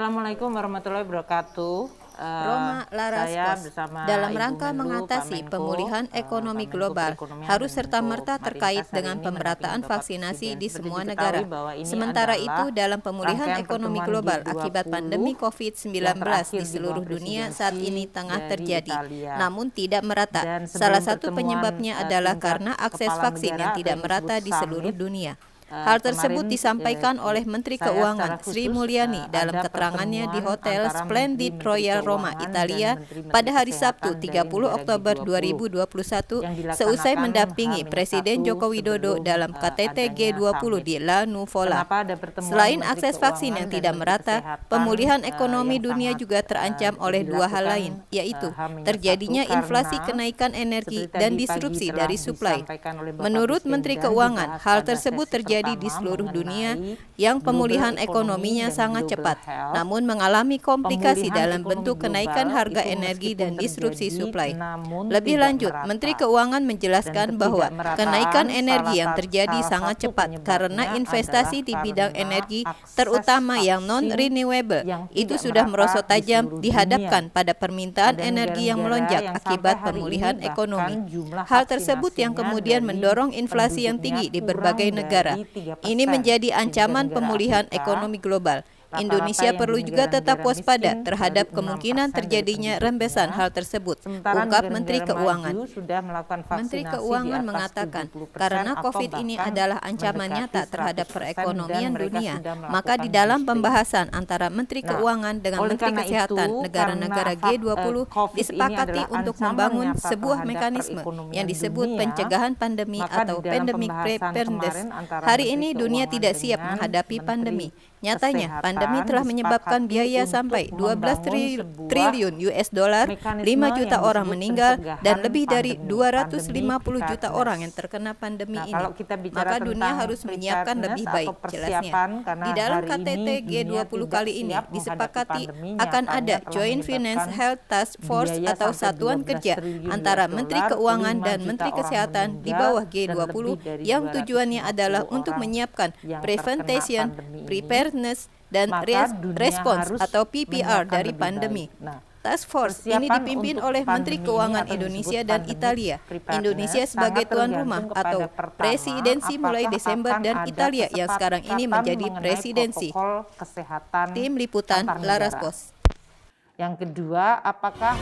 Assalamualaikum warahmatullahi wabarakatuh. Roma Laraspos, dalam rangka mengatasi pemulihan ekonomi global harus serta-merta terkait dengan pemerataan vaksinasi di semua negara. Sementara itu, dalam pemulihan ekonomi global akibat pandemi COVID-19 di seluruh dunia saat ini tengah terjadi, namun tidak merata. Salah satu penyebabnya adalah karena akses vaksin yang tidak merata di seluruh dunia. Hal tersebut disampaikan oleh Menteri Keuangan Sri Mulyani dalam keterangannya di Hotel Splendid Royal Roma, Italia pada hari Sabtu 30 Oktober 2021 seusai mendampingi Presiden Joko Widodo dalam KTT G20 di La Nuvola. Selain akses vaksin yang tidak merata, pemulihan ekonomi dunia juga terancam oleh dua hal lain, yaitu terjadinya inflasi, kenaikan energi, dan disrupsi dari suplai. Menurut Menteri Keuangan, hal tersebut terjadi di seluruh dunia yang pemulihan ekonominya sangat cepat, namun mengalami komplikasi dalam bentuk kenaikan harga energi dan disrupsi suplai. Lebih lanjut, Menteri Keuangan menjelaskan bahwa kenaikan energi yang terjadi sangat cepat karena investasi di bidang energi, terutama yang non-renewable, itu sudah merosot tajam dihadapkan pada permintaan energi yang melonjak akibat pemulihan ekonomi. Hal tersebut yang kemudian mendorong inflasi yang tinggi di berbagai negara. Ini menjadi ancaman pemulihan ekonomi global. Indonesia perlu juga tetap waspada terhadap kemungkinan terjadinya rembesan hal tersebut, ungkap Menteri Keuangan. Menteri Keuangan mengatakan, karena COVID ini adalah ancaman nyata terhadap perekonomian dunia, maka di dalam pembahasan antara Menteri Keuangan dengan Menteri Kesehatan negara-negara G20 disepakati untuk membangun sebuah mekanisme yang disebut pencegahan pandemi atau pandemic preparedness. Hari ini dunia tidak siap menghadapi pandemi. Nyatanya, pandemi telah menyebabkan biaya sampai 12 triliun US dollar, 5 juta orang meninggal, dan lebih dari 250 juta orang yang terkena pandemi ini. Maka dunia harus menyiapkan lebih baik, jelasnya. Di dalam KTT G20 kali ini disepakati akan ada Joint Finance Health Task Force atau satuan kerja antara Menteri Keuangan dan Menteri Kesehatan di bawah G20 yang tujuannya adalah untuk menyiapkan prevention, preparedness, dan respons atau PPR dari pandemi. Task Force ini dipimpin oleh Menteri Keuangan Indonesia dan Italia. Indonesia sebagai tuan rumah atau presidensi mulai Desember dan Italia yang sekarang ini menjadi presidensi. Tim Liputan Laraspos. Yang kedua, apakah